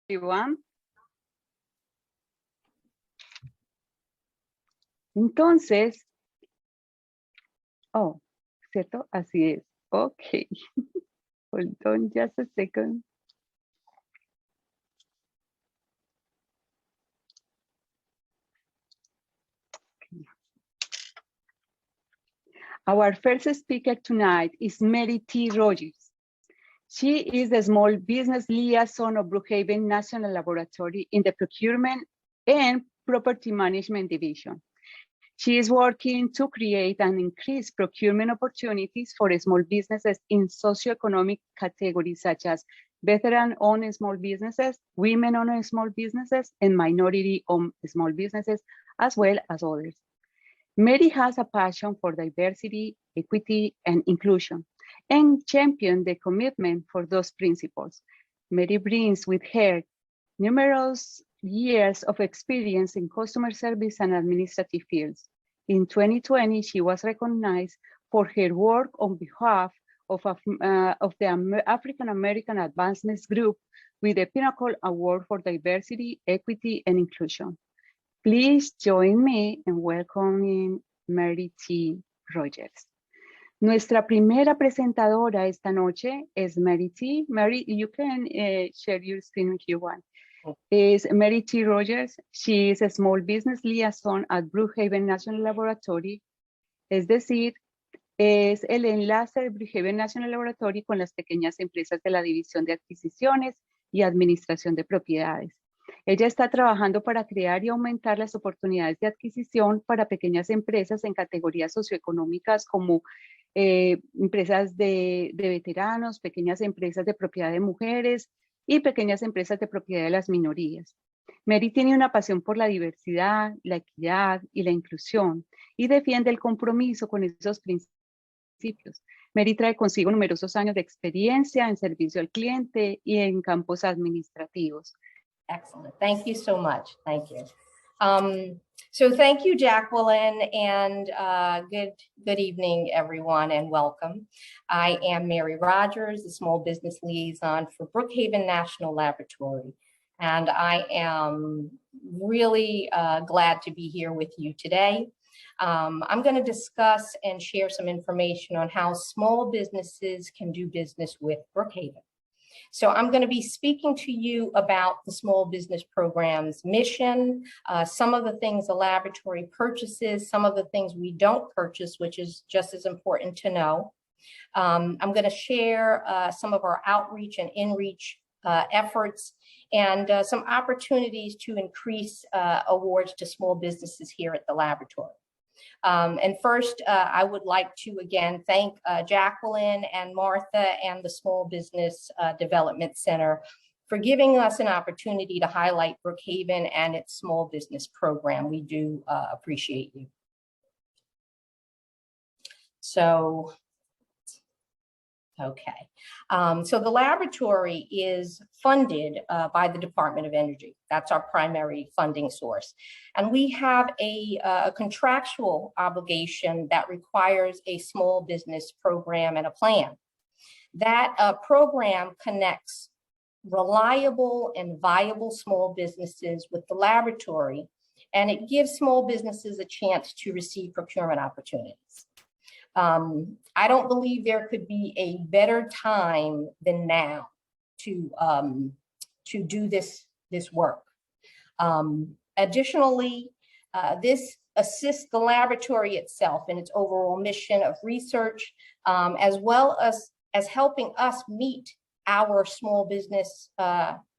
everyone. Entonces, oh, ¿cierto? Así es. Ok. Hold on just a second. Our first speaker tonight is Mary T. Rodgers. She is the small business liaison of Brookhaven National Laboratory in the Procurement and Property Management Division. She is working to create and increase procurement opportunities for small businesses in socioeconomic categories such as veteran-owned small businesses, women-owned small businesses, and minority-owned small businesses, as well as others. Mary has a passion for diversity, equity, and inclusion, and champions the commitment for those principles. Mary brings with her numerous years of experience in customer service and administrative fields. In 2020, she was recognized for her work on behalf of the African American Advancement Group with the Pinnacle Award for Diversity, Equity, and Inclusion. Please join me in welcoming Mary T. Rodgers. Nuestra primera presentadora esta noche es Mary T. Mary, you can share your screen if you want. Is Mary T. Rodgers. She is a small business liaison at Brookhaven National Laboratory. Es decir, es el enlace de Brookhaven National Laboratory con las pequeñas empresas de la División de Adquisiciones y Administración de Propiedades. Ella está trabajando para crear y aumentar las oportunidades de adquisición para pequeñas empresas en categorías socioeconómicas como empresas de veteranos, pequeñas empresas de propiedad de mujeres y pequeñas empresas de propiedad de las minorías. Mary tiene una pasión por la diversidad, la equidad y la inclusión y defiende el compromiso con esos principios. Mary trae consigo numerosos años de experiencia en servicio al cliente y en campos administrativos. Excellent. Thank you so much. Thank you. So thank you, Jacqueline, and good evening, everyone, and welcome. I am Mary Rodgers, the Small Business Liaison for Brookhaven National Laboratory, and I am really glad to be here with you today. I'm going to discuss and share some information on how small businesses can do business with Brookhaven. So I'm going to be speaking to you about the small business program's mission, some of the things the laboratory purchases, some of the things we don't purchase, which is just as important to know. I'm going to share some of our outreach and in-reach efforts and some opportunities to increase awards to small businesses here at the laboratory. And first, I would like to again thank Jacqueline and Martha and the Small Business Development Center for giving us an opportunity to highlight Brookhaven and its small business program. We do appreciate you. So, okay. So the laboratory is funded by the Department of Energy. That's our primary funding source. And we have a contractual obligation that requires a small business program and a plan. That program connects reliable and viable small businesses with the laboratory, and it gives small businesses a chance to receive procurement opportunities. I don't believe there could be a better time than now to do this work. Additionally, this assists the laboratory itself in its overall mission of research, as well as helping us meet our small business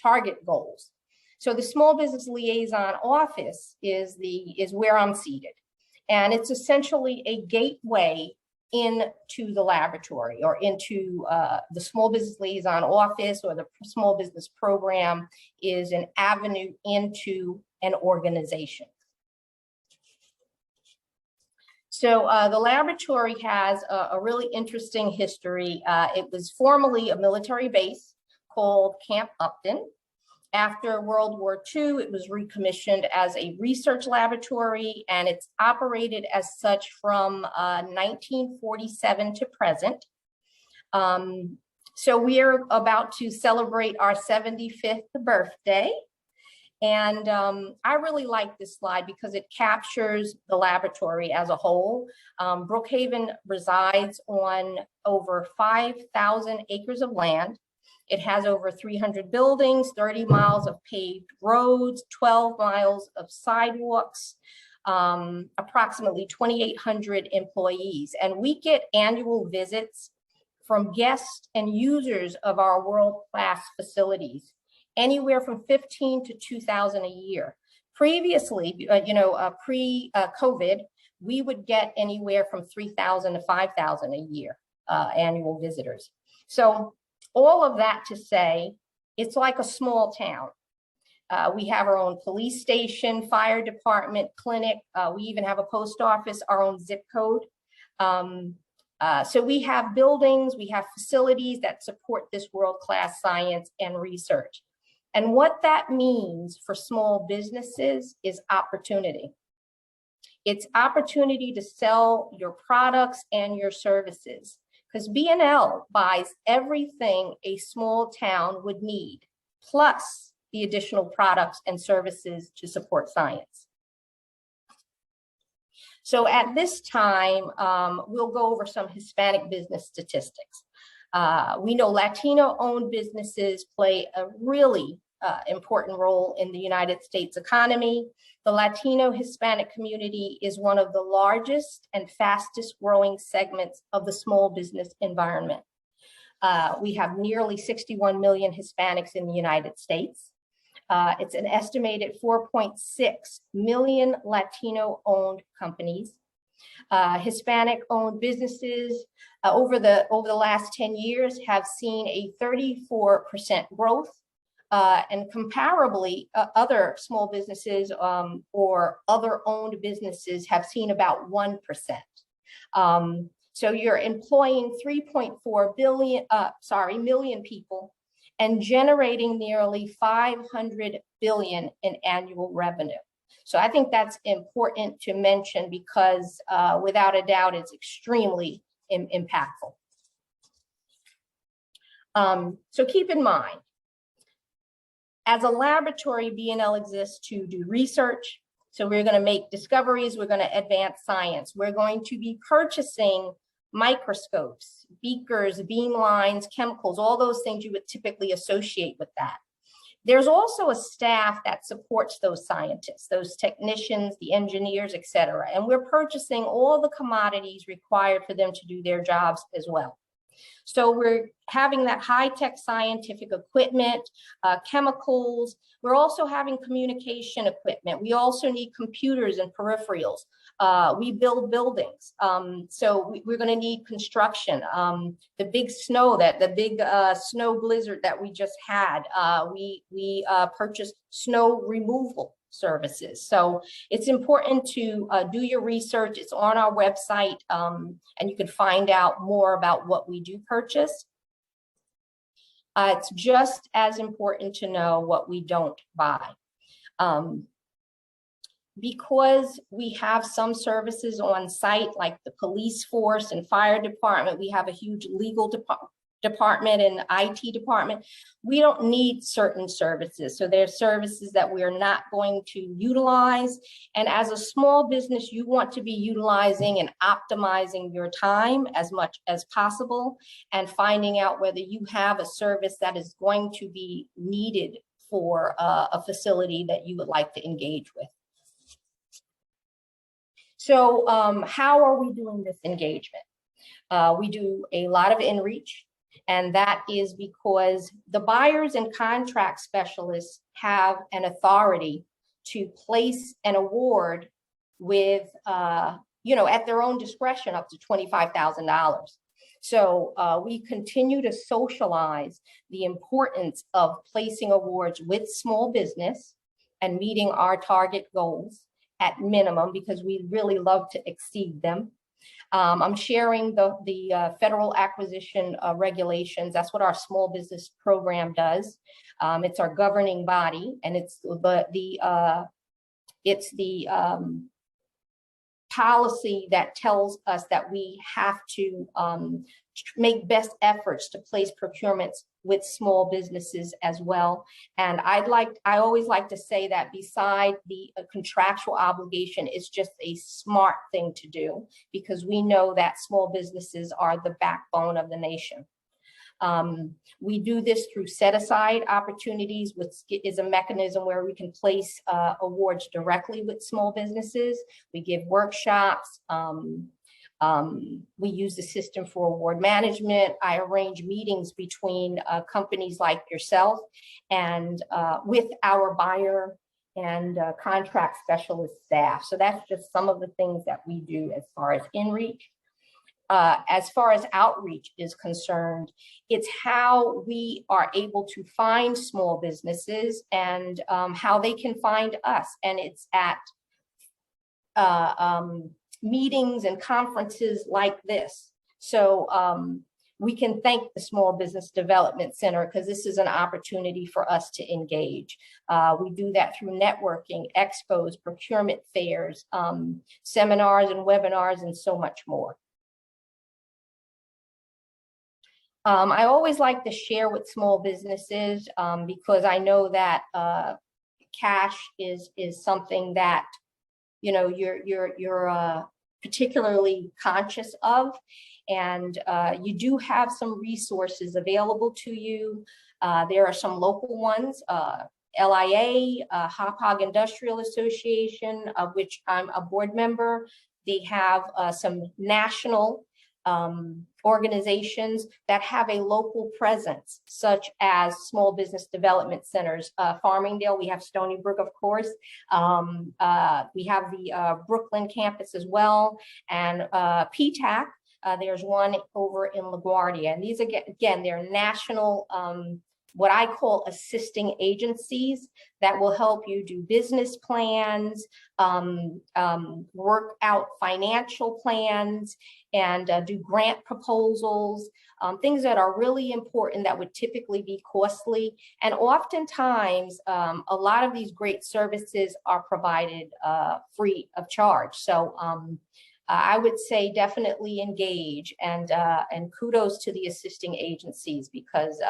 target goals. So the Small Business Liaison Office is where I'm seated, and it's essentially a gateway into the laboratory or into the Small Business Liaison Office, or the small business program is an avenue into an organization. So the laboratory has a really interesting history. It was formerly a military base called Camp Upton. After World War II, it was recommissioned as a research laboratory, and it's operated as such from 1947 to present. So we are about to celebrate our 75th birthday. And I really like this slide because it captures the laboratory as a whole. Brookhaven resides on over 5,000 acres of land. It has over 300 buildings, 30 miles of paved roads, 12 miles of sidewalks, approximately 2,800 employees. And we get annual visits from guests and users of our world-class facilities, anywhere from 15 to 2,000 a year. Previously, pre-COVID, we would get anywhere from 3,000 to 5,000 a year annual visitors. So all of that to say, it's like a small town. We have our own police station, fire department, clinic. We even have a post office, our own zip code. So we have buildings, we have facilities that support this world-class science and research. And what that means for small businesses is opportunity. It's opportunity to sell your products and your services, because B&L buys everything a small town would need, plus the additional products and services to support science. So at this time, we'll go over some Hispanic business statistics. We know Latino-owned businesses play a really important role in the United States economy. The Latino Hispanic community is one of the largest and fastest growing segments of the small business environment. We have nearly 61 million Hispanics in the United States. It's an estimated 4.6 million Latino-owned companies. Hispanic-owned businesses over the last 10 years have seen a 34% growth, and comparably, other small businesses or other owned businesses have seen about 1%. So you're employing 3.4 million people and generating nearly 500 billion in annual revenue. So I think that's important to mention because without a doubt, it's extremely impactful. So keep in mind, as a laboratory, B&L exists to do research. So we're going to make discoveries, we're going to advance science. We're going to be purchasing microscopes, beakers, beam lines, chemicals, all those things you would typically associate with that. There's also a staff that supports those scientists, those technicians, the engineers, et cetera. And we're purchasing all the commodities required for them to do their jobs as well. So we're having that high-tech scientific equipment, chemicals. We're also having communication equipment. We also need computers and peripherals. We build buildings. So we're going to need construction. The big snow, the big snow blizzard that we just had, we purchased snow removal services. So it's important to do your research. It's on our website, and you can find out more about what we do purchase. It's just as important to know what we don't buy. Because we have some services on site, like the police force and fire department, we have a huge legal department and IT department. We don't need certain services. So there's services that we are not going to utilize. And as a small business, you want to be utilizing and optimizing your time as much as possible and finding out whether you have a service that is going to be needed for a facility that you would like to engage with. So how are we doing this engagement? We do a lot of in-reach, and that is because the buyers and contract specialists have an authority to place an award with, at their own discretion up to $25,000. So we continue to socialize the importance of placing awards with small business and meeting our target goals at minimum, because we really love to exceed them. I'm sharing the federal acquisition regulations. That's what our small business program does. It's our governing body, and it's the policy that tells us that we have to make best efforts to place procurements with small businesses as well. And I always like to say that beside the contractual obligation, it's just a smart thing to do, because we know that small businesses are the backbone of the nation. We do this through set-aside opportunities, which is a mechanism where we can place awards directly with small businesses. We give workshops. We use the system for award management. I arrange meetings between companies like yourself and with our buyer and contract specialist staff. So that's just some of the things that we do as far as in-reach. As far as outreach is concerned, it's how we are able to find small businesses and how they can find us. And it's at meetings and conferences like this. So we can thank the Small Business Development Center, because this is an opportunity for us to engage. We do that through networking, expos, procurement fairs, seminars and webinars, and so much more. I always like to share with small businesses because I know that cash is something that, you know, you're particularly conscious of, and you do have some resources available to you. There are some local ones, LIA, Hop Industrial Association, of which I'm a board member. They have some national organizations that have a local presence, such as small business development centers. Farmingdale, we have Stony Brook, of course. We have the Brooklyn campus as well, and PTAC. There's one over in LaGuardia, and these again, they're national, what I call assisting agencies that will help you do business plans, work out financial plans, and do grant proposals, things that are really important that would typically be costly. And oftentimes, a lot of these great services are provided free of charge. So I would say definitely engage, and kudos to the assisting agencies, because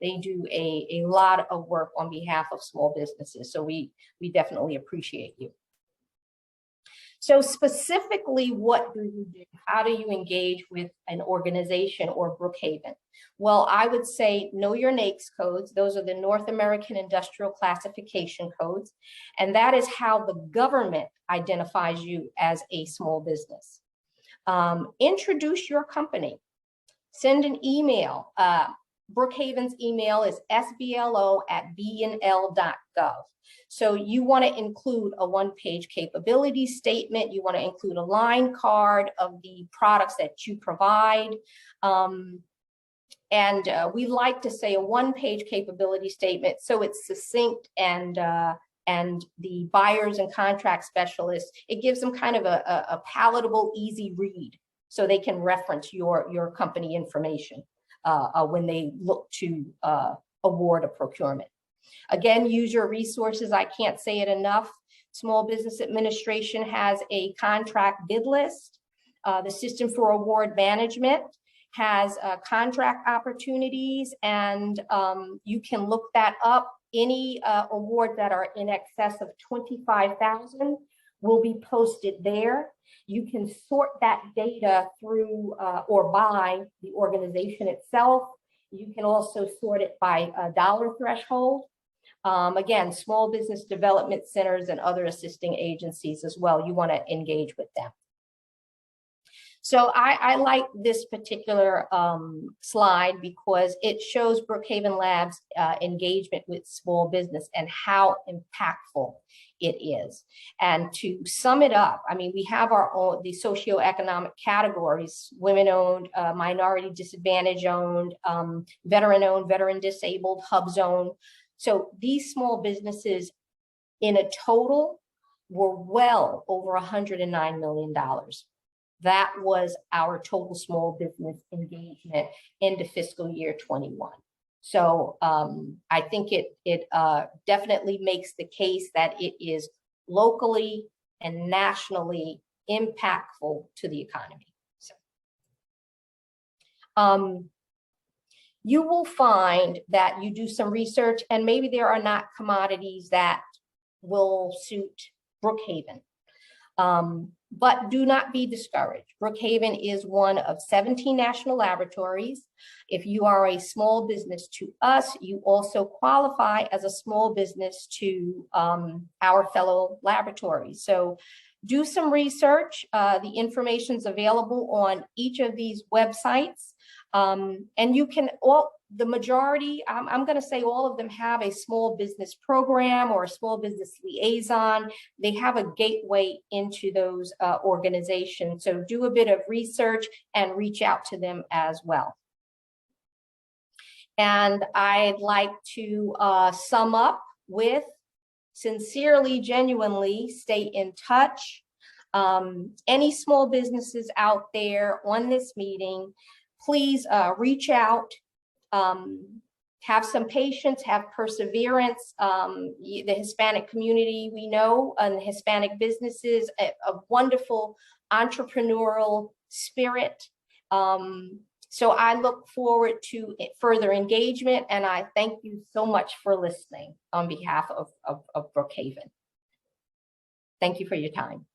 they do a lot of work on behalf of small businesses. So we definitely appreciate you. So specifically, what do you do? How do you engage with an organization or Brookhaven? Well, I would say know your NAICS codes. Those are the North American Industrial Classification Codes. And that is how the government identifies you as a small business. Introduce your company. Send an email. Brookhaven's email is sblo@bnl.gov. So you want to include a one-page capability statement. You want to include a line card of the products that you provide. We like to say a one-page capability statement so it's succinct, and the buyers and contract specialists, it gives them kind of a palatable, easy read so they can reference your company information when they look to award a procurement. Again, use your resources. I can't say it enough. Small Business Administration has a contract bid list. The System for Award Management has contract opportunities, and you can look that up. Any awards that are in excess of $25,000 will be posted there. You can sort that data through or by the organization itself. You can also sort it by a dollar threshold. Again, small business development centers and other assisting agencies as well. You want to engage with them. So I like this particular slide because it shows Brookhaven Labs' engagement with small business and how impactful it is. And to sum it up, I mean, we have our own, the socioeconomic categories: women-owned, minority disadvantage-owned, veteran-owned, veteran-disabled, hub-zone. So these small businesses in a total were well over $109 million. That was our total small business engagement into fiscal year 21. So I think it definitely makes the case that it is locally and nationally impactful to the economy. So, You will find that you do some research and maybe there are not commodities that will suit Brookhaven. But do not be discouraged. Brookhaven is one of 17 national laboratories. If you are a small business to us, you also qualify as a small business to our fellow laboratories. So do some research. The information is available on each of these websites. And you can, the majority, I'm going to say all of them have a small business program or a small business liaison. They have a gateway into those organizations. So do a bit of research and reach out to them as well. And I'd like to sum up with sincerely, genuinely stay in touch. Any small businesses out there on this meeting, please reach out, have some patience, have perseverance. The Hispanic community, we know, and Hispanic businesses, a wonderful entrepreneurial spirit. So I look forward to further engagement, and I thank you so much for listening on behalf of Brookhaven. Thank you for your time.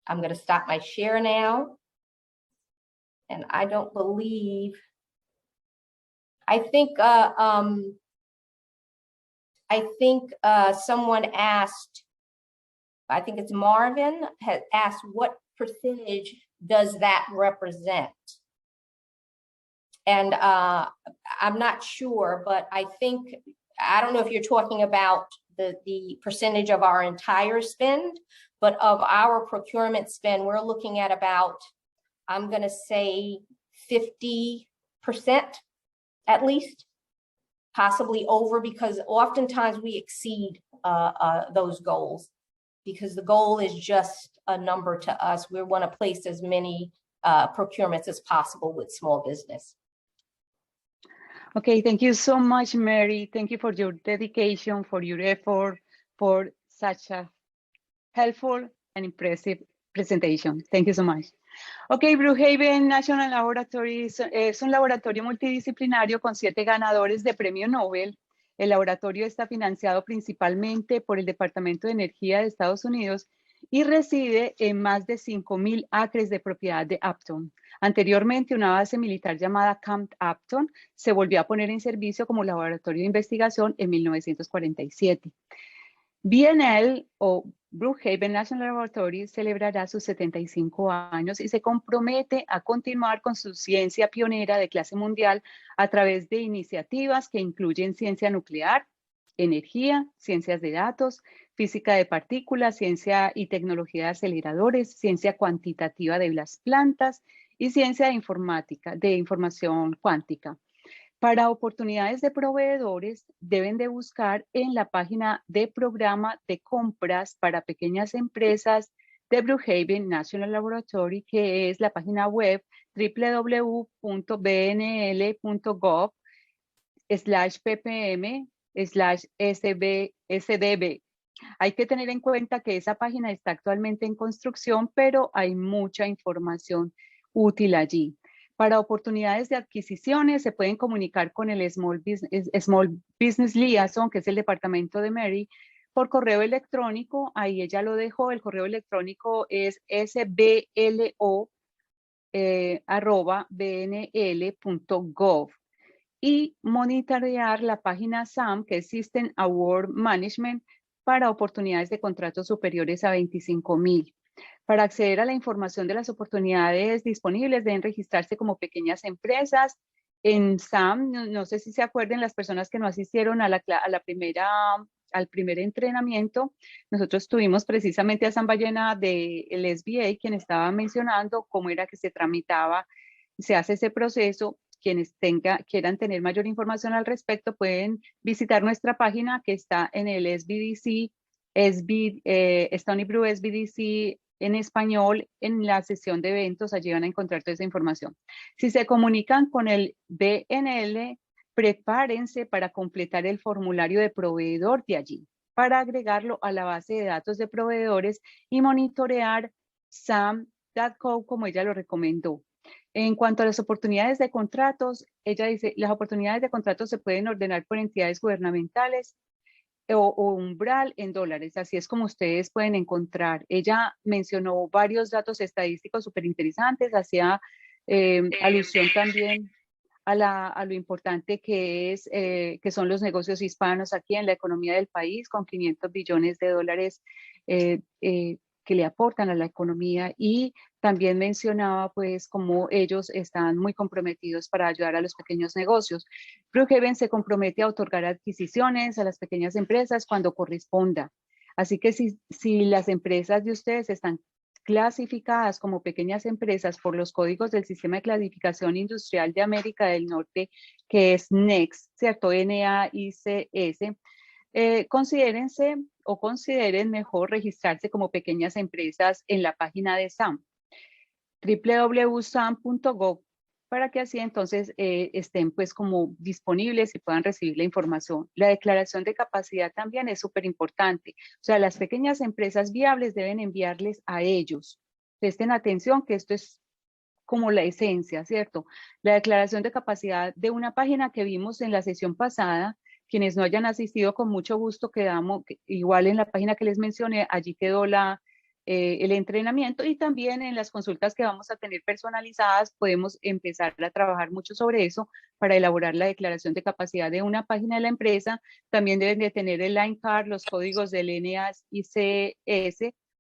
I'm going to stop my share now. And I don't believe, I think someone asked, I think it's Marvin, had asked what percentage does that represent? And I'm not sure, but I think, I don't know if you're talking about the percentage of our entire spend, but of our procurement spend, we're looking at about, I'm going to say 50% at least, possibly over, because oftentimes we exceed those goals, because the goal is just a number to us. We want to place as many procurements as possible with small business. Okay, thank you so much, Mary. Thank you for your dedication, for your effort, for such a helpful and impressive presentation. Thank you so much. Ok, Brookhaven National Laboratory es un laboratorio multidisciplinario con 7 ganadores de premio Nobel. El laboratorio está financiado principalmente por el Departamento de Energía de Estados Unidos y reside en más de 5,000 acres de propiedad de Upton. Anteriormente, una base militar llamada Camp Upton se volvió a poner en servicio como laboratorio de investigación en 1947. BNL o Brookhaven National Laboratory celebrará sus 75 años y se compromete a continuar con su ciencia pionera de clase mundial a través de iniciativas que incluyen ciencia nuclear, energía, ciencias de datos, física de partículas, ciencia y tecnología de aceleradores, ciencia cuantitativa de las plantas y ciencia de informática, de información cuántica. Para oportunidades de proveedores, deben de buscar en la página de programa de compras para pequeñas empresas de Brookhaven National Laboratory, que es la página web www.bnl.gov/ppm/SDB. Hay que tener en cuenta que esa página está actualmente en construcción, pero hay mucha información útil allí. Para oportunidades de adquisiciones, se pueden comunicar con el Small Business Liaison, que es el departamento de Mary, por correo electrónico. Ahí ella lo dejó. El correo electrónico es sblo@bnl.gov. Y monitorear la página SAM, que es System Award Management, para oportunidades de contratos superiores a 25,000. Para acceder a la información de las oportunidades disponibles, deben registrarse como pequeñas empresas. En SAM, no sé si se acuerdan las personas que no asistieron al primer entrenamiento, nosotros tuvimos precisamente a San Ballena del SBA, quien estaba mencionando cómo era que se tramitaba, se hace ese proceso. Quienes quieran tener mayor información al respecto pueden visitar nuestra página que está en el SBDC, Stony Brook SBDC en español, en la sesión de eventos. Allí van a encontrar toda esa información. Si se comunican con el BNL, prepárense para completar el formulario de proveedor de allí, para agregarlo a la base de datos de proveedores y monitorear SAM that code como ella lo recomendó. En cuanto a las oportunidades de contratos, ella dice, las oportunidades de contratos se pueden ordenar por entidades gubernamentales o umbral en dólares, así es como ustedes pueden encontrar. Ella mencionó varios datos estadísticos súper interesantes, hacía alusión también a lo importante que son los negocios hispanos aquí en la economía del país, con 500 billones de dólares que le aportan a la economía, y también mencionaba pues cómo ellos están muy comprometidos para ayudar a los pequeños negocios. Brookhaven se compromete a otorgar adquisiciones a las pequeñas empresas cuando corresponda. Así que si las empresas de ustedes están clasificadas como pequeñas empresas por los códigos del Sistema de Clasificación Industrial de América del Norte, que es NAICS, ¿cierto? NAICS. Consideren mejor registrarse como pequeñas empresas en la página de SAM, www.sam.gov, para que así entonces estén pues como disponibles y puedan recibir la información. La declaración de capacidad también es súper importante. O sea, las pequeñas empresas viables deben enviarles a ellos. Presten atención que esto es como la esencia, ¿cierto? La declaración de capacidad de una página que vimos en la sesión pasada, quienes no hayan asistido, con mucho gusto quedamos, igual en la página que les mencioné, allí quedó el entrenamiento, y también en las consultas que vamos a tener personalizadas podemos empezar a trabajar mucho sobre eso para elaborar la declaración de capacidad de una página de la empresa. También deben de tener el line card, los códigos del NAICS,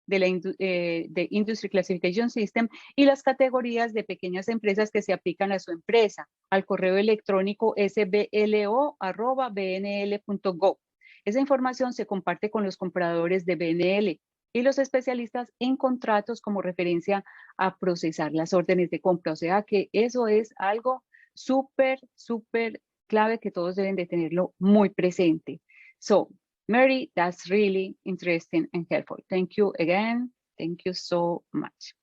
de Industry Classification System, y las categorías de pequeñas empresas que se aplican a su empresa, al correo electrónico sblo@bnl.gov. Esa información se comparte con los compradores de BNL y los especialistas en contratos como referencia a procesar las órdenes de compra. O sea que eso es algo súper, súper clave que todos deben de tenerlo muy presente. So, Mary, that's really interesting and helpful. Thank you again. Thank you so much.